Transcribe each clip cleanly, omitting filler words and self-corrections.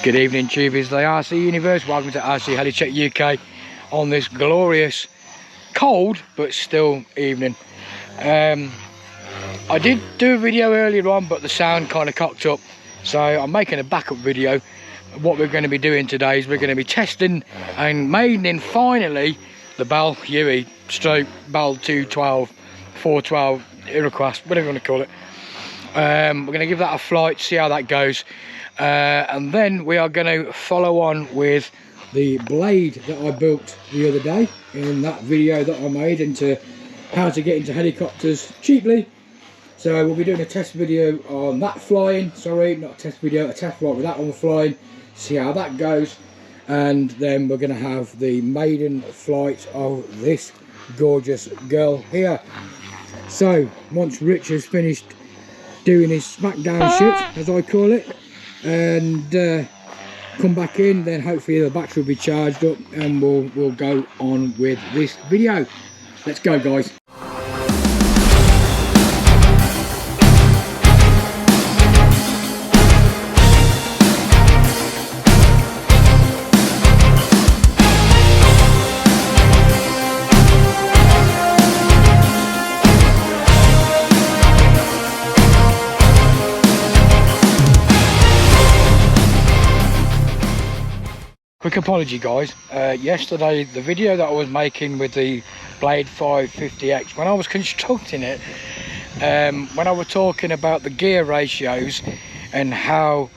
Good evening, tubies, the RC Universe. Welcome to RC Heli Check UK on this glorious, cold but still evening. I did do a video earlier on, but the sound kind of cocked up, so I'm making a backup video. What we're going to be doing today is we're going to be testing and maiden finally the Bell Huey stroke Bell 212, 412, Iroquois, whatever you want to call it. We're going to give that a flight, see how that goes. And then we are going to follow on with the blade that I built the other day in that video that I made into how to get into helicopters cheaply. So we'll be doing a test video on that flying, sorry, not a test video, a test flight with that one flying, see how that goes. And then we're going to have the maiden flight of this gorgeous girl here. So once Rich has finished doing his smackdown shit, as I call it, and come back in, then hopefully the battery will be charged up and we'll go on with this video. Let's go, guys. Quick apology, guys. Yesterday, the video that I was making with the Blade 550X, when I was constructing it, when I was talking about the gear ratios and how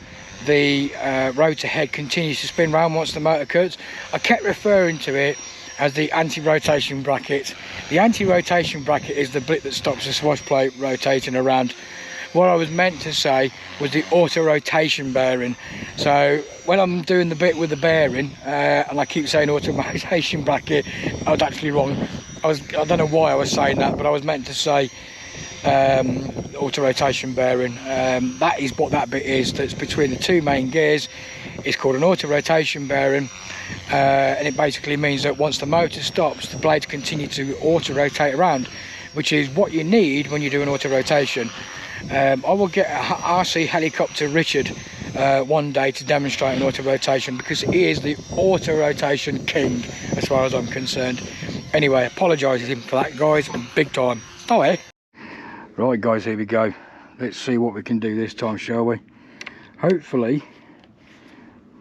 the rotor head continues to spin round once the motor cuts, I kept referring to it as the anti-rotation bracket. The anti-rotation bracket is the bit that stops the swash plate rotating around. What I was meant to say was the auto rotation bearing. So when I'm doing the bit with the bearing, and I keep saying auto rotation bracket, I was actually wrong. I don't know why I was saying that, but I was meant to say auto rotation bearing. That is what that bit is, that's between the two main gears. It's called an auto rotation bearing, and it basically means that once the motor stops, the blades continue to auto rotate around, which is what you need when you do an auto rotation. I will get a RC helicopter Richard one day to demonstrate an auto rotation, because he is the auto rotation king as far as I'm concerned. Anyway, apologise to him for that, guys, big time. Oh, eh? Right, guys, here we go. Let's see what we can do this time, shall we? Hopefully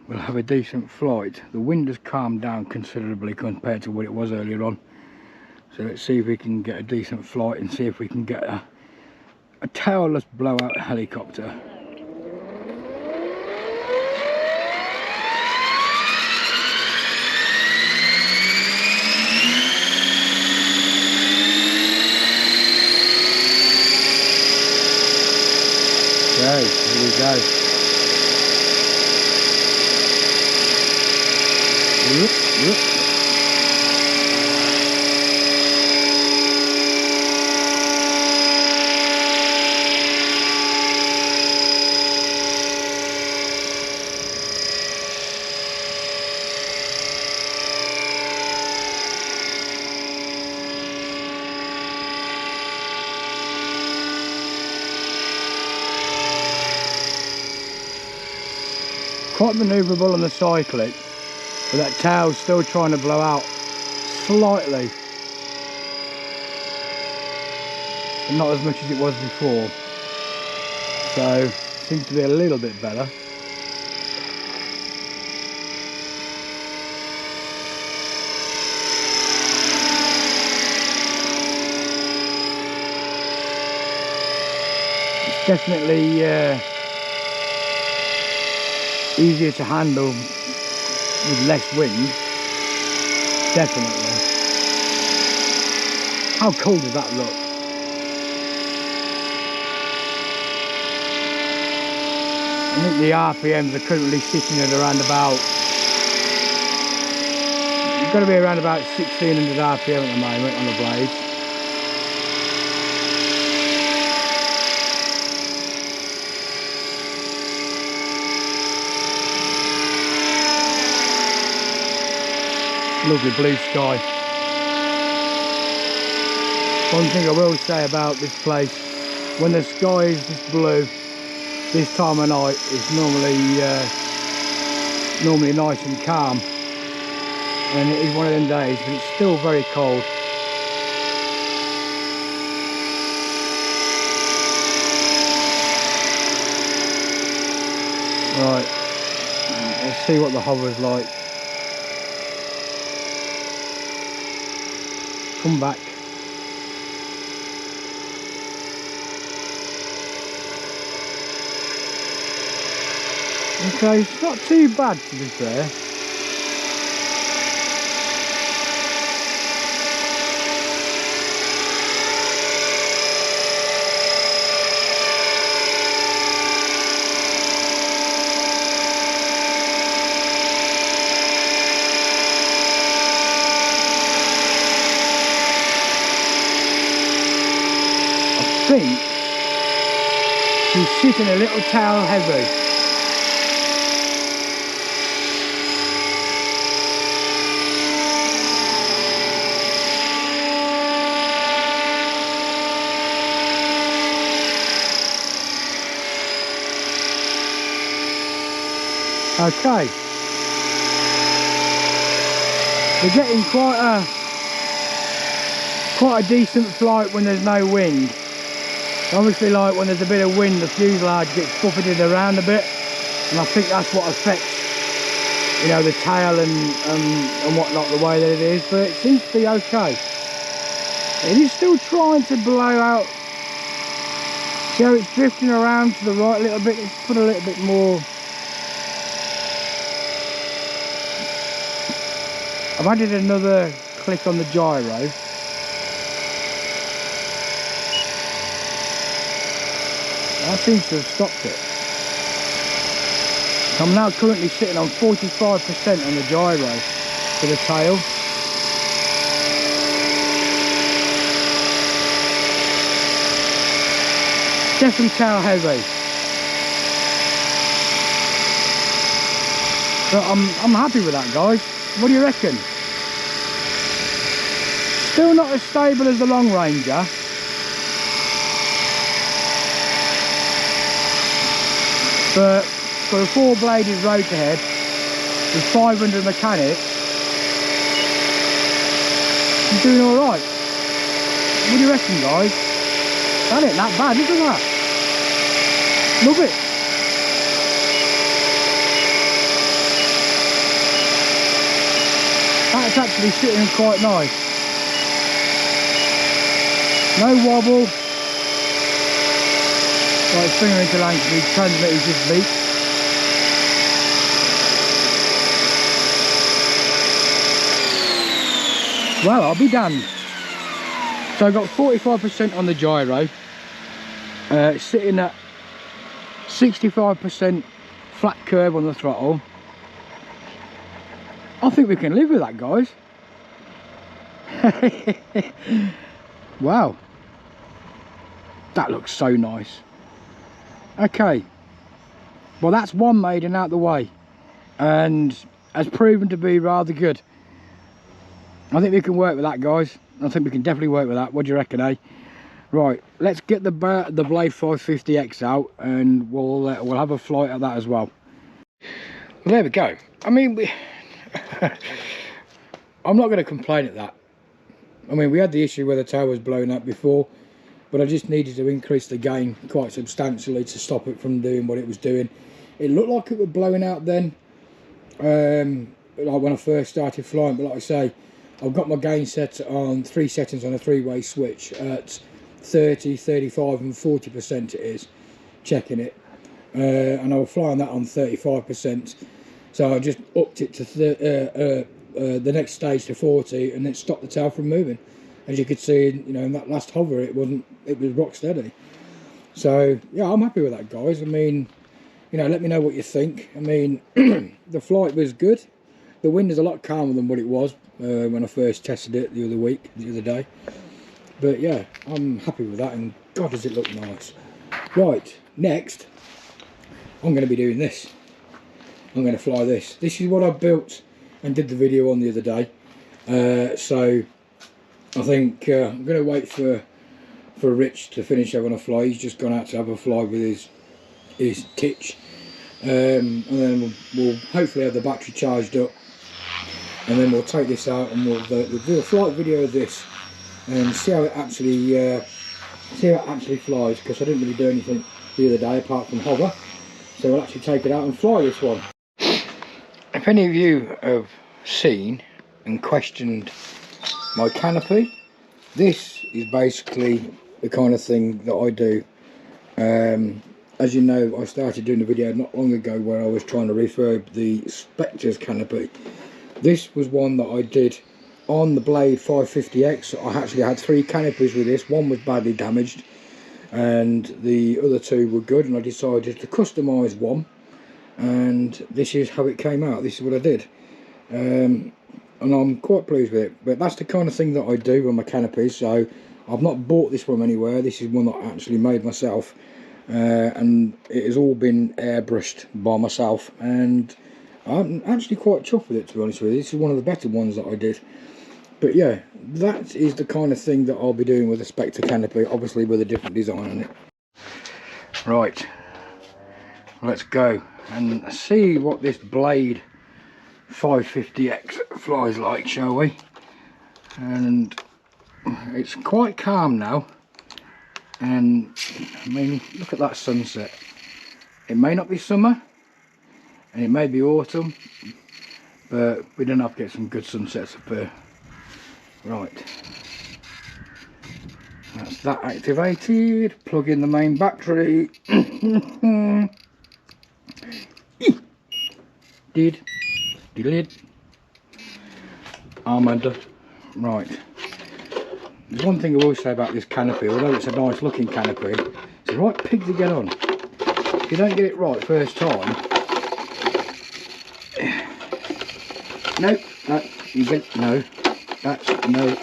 we'll have a decent flight. The wind has calmed down considerably compared to what it was earlier on, so let's see if we can get a decent flight and see if we can get a tailless blowout helicopter. Okay, here we go. Whoop, whoop. Quite manoeuvrable on the cyclic, but that tail's still trying to blow out slightly, but not as much as it was before, so seems to be a little bit better. It's definitely easier to handle with less wind, definitely. How cool does that look? I think the RPMs are currently sitting at around about, it's got to be around about 1600 RPM at the moment on the blades. Lovely blue sky. One thing I will say about this place, when the sky is this blue, this time of night is normally normally nice and calm, and it is one of them days, but it's still very cold. Right, let's see what the hover's like. Come back. Okay, it's not too bad to be fair. I think she's sitting a little towel heavy. Okay, we're getting quite a decent flight when there's no wind. Obviously, like when there's a bit of wind, the fuselage gets buffeted around a bit, and I think that's what affects, you know, the tail and whatnot, the way that it is. But it seems to be okay. It is still trying to blow out. See how it's drifting around to the right a little bit. Let's put a little bit more. I've added another click on the gyro. That seems to have stopped it. I'm now currently sitting on 45% on the gyro for the tail. Definitely tail heavy. But I'm happy with that, guys. What do you reckon? Still not as stable as the Long Ranger. But for a 4-bladed rotor head with 500 mechanics, I'm doing alright. What do you reckon, guys? That ain't that bad, isn't that? Love it. That's actually sitting quite nice. No wobble. Right, finger into land speed, transmitter's just beat. Well, I'll be damned. So I've got 45% on the gyro, sitting at 65% flat curve on the throttle. I think we can live with that, guys. Wow, that looks so nice. Okay, well that's one maiden out the way and has proven to be rather good. I think we can work with that, guys. I think we can definitely work with that. What do you reckon, eh? Right, let's get the Blade 550X out and we'll have a flight at that as well. Well, there we go. I mean, I'm not going to complain at that. I mean, we had the issue where the tail was blown up before, but I just needed to increase the gain quite substantially to stop it from doing what it was doing. It looked like it was blowing out then, like when I first started flying, but like I say, I've got my gain set on 3 settings on a 3-way switch at 30, 35 and 40% it is, checking it. And I was flying that on 35%, so I just upped it to the next stage to 40 and then stopped the tail from moving. As you could see, you know, in that last hover, it was rock steady. So yeah, I'm happy with that, guys. I mean, you know, let me know what you think. I mean, the flight was good. The wind is a lot calmer than what it was when I first tested it the other day. But yeah, I'm happy with that, and God, does it look nice. Right, next, I'm going to be doing this. I'm going to fly this. This is what I built and did the video on the other day. So I think I'm going to wait for Rich to finish having a fly. He's just gone out to have a fly with his titch. and then we'll hopefully have the battery charged up, and then we'll take this out and we'll do a flight video of this and see how it actually flies, because I didn't really do anything the other day apart from hover. So we'll actually take it out and fly this one. If any of you have seen and questioned my canopy, this is basically the kind of thing that I do. As you know, I started doing a video not long ago where I was trying to refurb the Spectre's canopy. This was one that I did on the Blade 550X. I actually had 3 canopies with this. One was badly damaged and the other 2 were good, and I decided to customise one, and this is how it came out. This is what I did, and I'm quite pleased with it. But that's the kind of thing that I do on my canopies. So I've not bought this from anywhere. This is one that I actually made myself, and it has all been airbrushed by myself, and I'm actually quite chuffed with it, to be honest with you. This is one of the better ones that I did. But yeah, that is the kind of thing that I'll be doing with the Spectre canopy, obviously with a different design on it. Right, let's go and see what this Blade 550X flies like, shall we? And it's quite calm now, and I mean, look at that sunset. It may not be summer and it may be autumn, but we don't have to get some good sunsets up here. Right, that's that activated. Plug in the main battery. Did Armada. Right, there's one thing I will say about this canopy. Although it's a nice looking canopy, it's a right pig to get on. If you don't get it right first time, no, that you get no. That's no,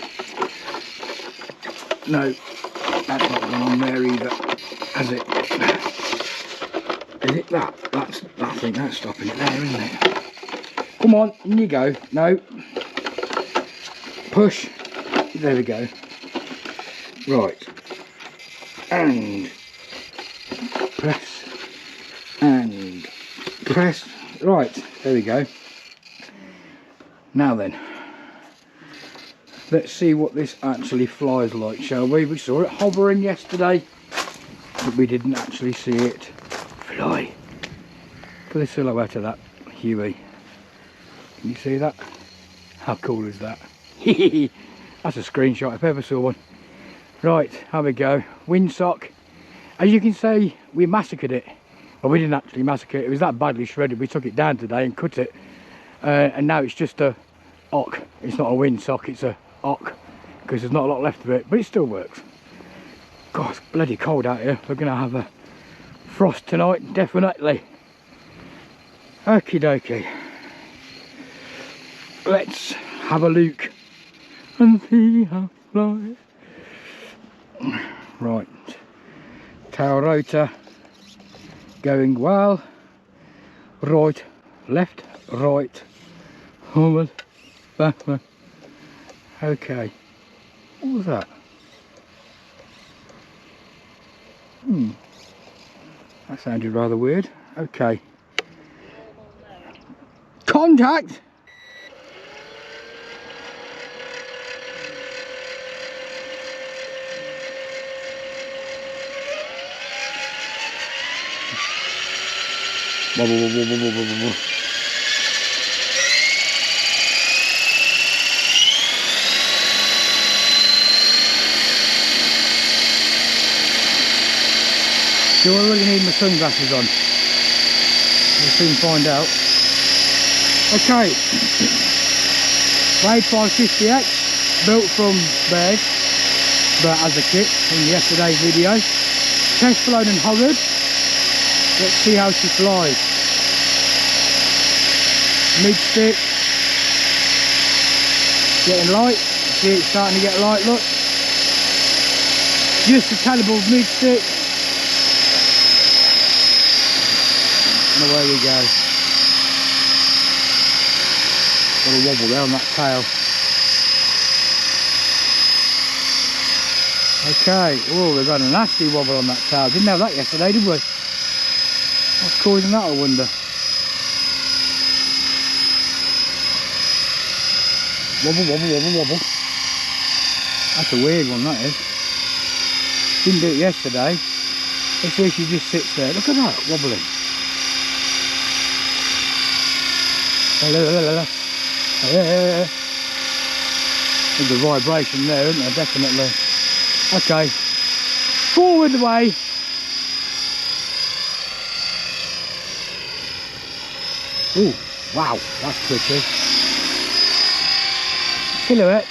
that's not going on there either, has it? Is it that? I think that's stopping it there, isn't it? Come on, in you go. No. Push. There we go. Right. And press. And press. Right, there we go. Now then, let's see what this actually flies like, shall we? We saw it hovering yesterday, but we didn't actually see it fly. Look at the silhouette of that Huey. Can you see that? How cool is that? That's a screenshot if I ever saw one. Right, here we go. Windsock. As you can see, we massacred it. Well, we didn't actually massacre it. It was that badly shredded. We took it down today and cut it. And now it's just a ock. It's not a windsock, it's a ock, because there's not a lot left of it, but it still works. God, it's bloody cold out here. We're going to have a frost tonight, definitely. Okie dokie. Let's have a look and see how it flies. Right, tail rotor going well. Right, left, right, forward, backward. Okay, what was that? That sounded rather weird. Okay, contact. Wobble, wobble, wobble, wobble, wobble. Do I really need my sunglasses on? We'll soon find out. Okay, Blade 550X, built from spares, but as a kit in yesterday's video. Test flown and hovered. Let's see how she flies. Mid stick, getting light. See, it's starting to get light. Look, just a tad above mid stick. And away we go. Got a wobble there on that tail. Okay, oh, we've got a nasty wobble on that tail. Didn't have that yesterday, did we? What's causing that, I wonder? Wobble, wobble, wobble, wobble. That's a weird one, that is. Didn't do it yesterday. Let's see if she just sits there. Look at that, wobbling. There's a vibration there, isn't there? Definitely. Okay. Forward the way. Ooh, wow, that's twitchy. Silhouette.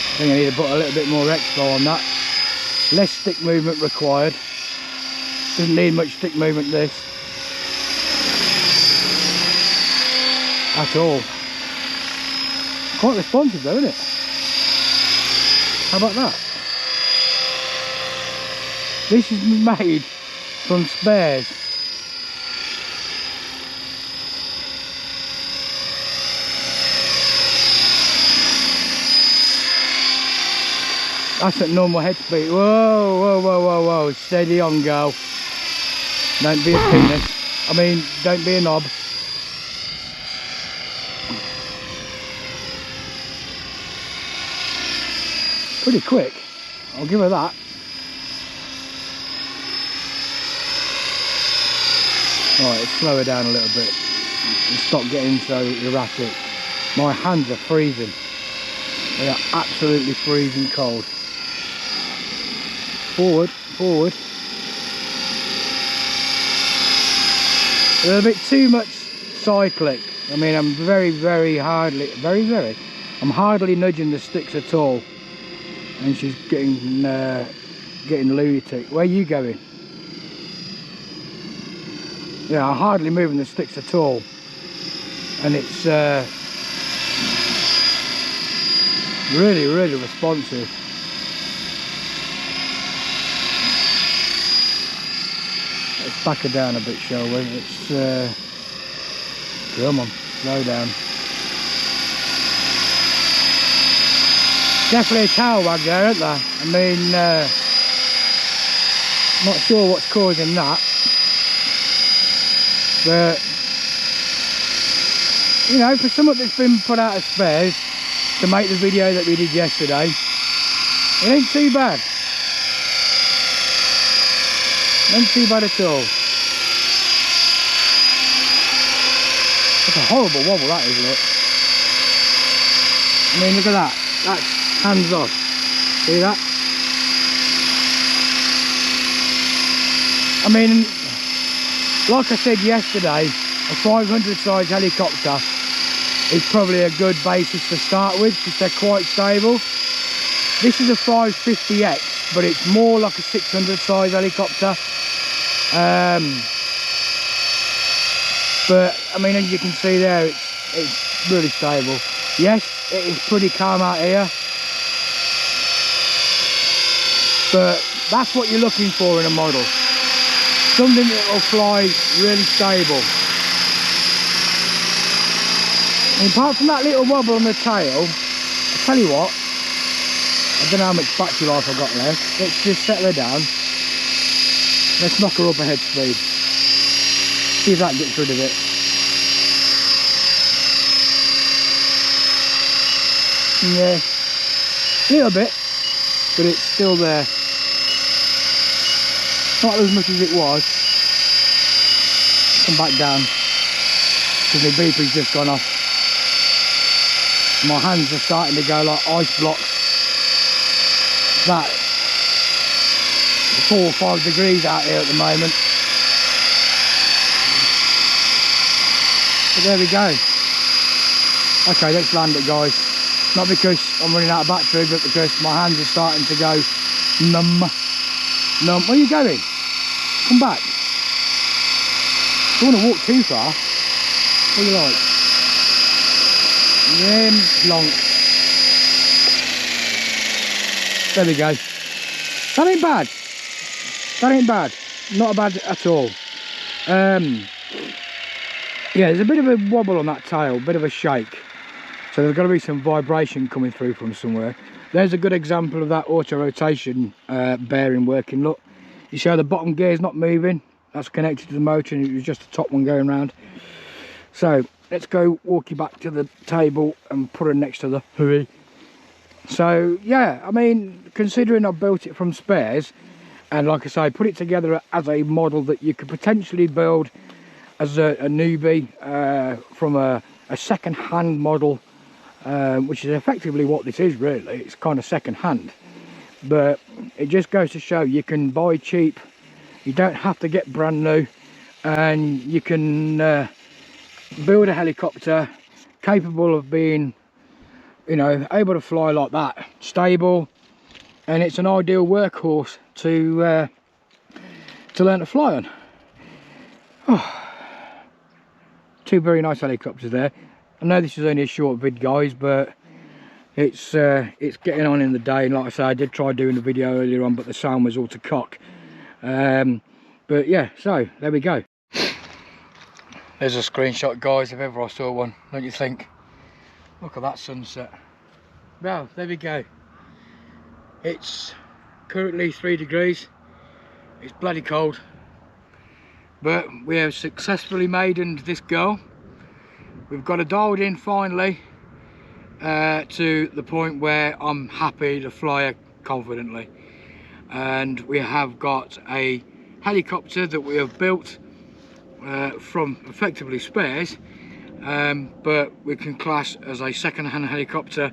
I think I need to put a little bit more expo on that. Less stick movement required. Doesn't need much stick movement this. At all. Quite responsive though, isn't it? How about that? This is made from spares. That's at normal head speed. Whoa, whoa, whoa, whoa, whoa. Steady on, girl. Don't be a penis. I mean, don't be a knob. Pretty quick. I'll give her that. Alright, let's slow her down a little bit. And stop getting so erratic. My hands are freezing. They are absolutely freezing cold. Forward, forward. A little bit too much cyclic. I mean, I'm I'm hardly nudging the sticks at all. And she's getting lunatic. Where are you going? Yeah, I'm hardly moving the sticks at all. And it's really, really responsive. Let's back her down a bit, shall we? It's come on, slow down. Definitely a tail wag there, isn't there? I mean, not sure what's causing that, but you know, for something that's been put out of spares to make the video that we did yesterday, it ain't too bad. Not too bad at all. That's a horrible wobble, that is, look. I mean, look at that. That's hands off. See that? I mean, like I said yesterday, a 500 size helicopter is probably a good basis to start with because they're quite stable. This is a 550X, but it's more like a 600 size helicopter. But I mean, as you can see there, it's really stable. Yes, it is pretty calm out here, but that's what you're looking for in a model. Something that will fly really stable. And apart from that little wobble on the tail, I'll tell you what, I don't know how much battery life I've got left. Let's just settle her down. Let's knock her up a head speed. See if that gets rid of it. Yeah, a little bit, but it's still there. Not as much as it was. Come back down, because my beeper's just gone off. My hands are starting to go like ice blocks. That 4 or 5 degrees out here at the moment. But there we go. Okay, let's land it, guys. Not because I'm running out of battery, but because my hands are starting to go numb. Numb. Where are you going? Come back. Don't want to walk too far. What do you like? Long. There we go. That ain't bad. That ain't bad. Not bad at all. Yeah, there's a bit of a wobble on that tail, a bit of a shake. So there's got to be some vibration coming through from somewhere. There's a good example of that auto rotation bearing working. Look, You see how the bottom gear is not moving? That's connected to the motor, and it was just the top one going round. So let's go walk you back to the table and put it next to the Huey. So yeah, I mean, considering I built it from spares, and like I say, put it together as a model that you could potentially build as a newbie from a second-hand model, which is effectively what this is really. It's kind of second-hand, but it just goes to show you can buy cheap, you don't have to get brand new, and you can build a helicopter capable of being, you know, able to fly like that, stable, and it's an ideal workhorse to learn to fly on. Oh, two very nice helicopters there. I know this is only a short vid, guys, but it's getting on in the day, and like I say, I did try doing the video earlier on, but the sound was all to cock. But yeah, so there we go. There's a screenshot, guys, if ever I saw one, don't you think? Look at that sunset. Well, there we go. It's currently 3 degrees. It's bloody cold, but we have successfully maidened this girl. We've got her dialed in finally to the point where I'm happy to fly her confidently, and we have got a helicopter that we have built from effectively spares, but we can class as a second-hand helicopter.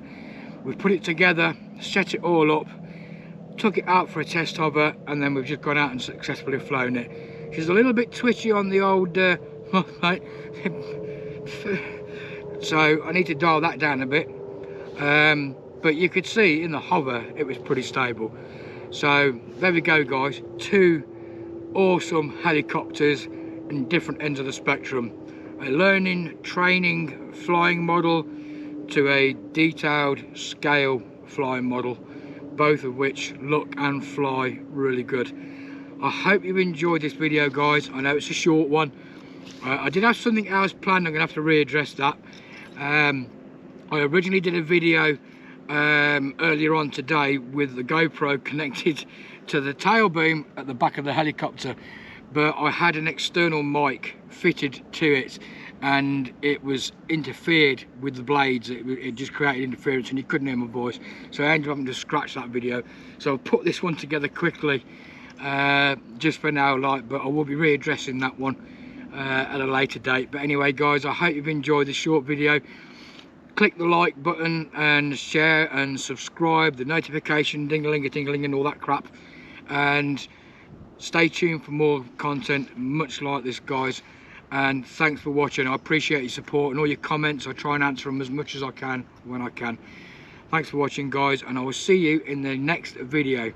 We've put it together, set it all up, took it out for a test of her, and then we've just gone out and successfully flown it. She's a little bit twitchy on the old so I need to dial that down a bit, but you could see in the hover it was pretty stable. So there we go, guys, two awesome helicopters in different ends of the spectrum. A learning, training, flying model to a detailed scale flying model, both of which look and fly really good. I hope you enjoyed this video, guys. I know it's a short one. I did have something else planned. I'm gonna have to readdress that. I originally did a video earlier on today with the GoPro connected to the tail boom at the back of the helicopter, but I had an external mic fitted to it, and it was interfered with the blades. It just created interference, and you couldn't hear my voice, so I ended up having to scratch that video. So I'll put this one together quickly just for now, but I will be readdressing that one at a later date. But anyway, guys, I hope you've enjoyed this short video. Click the like button and share and subscribe, the notification ding-a-ling-a-ting-a-ling and all that crap, and stay tuned for more content much like this, guys. And thanks for watching. I appreciate your support and all your comments. I try and answer them as much as I can when I can. Thanks for watching, guys, and I will see you in the next video.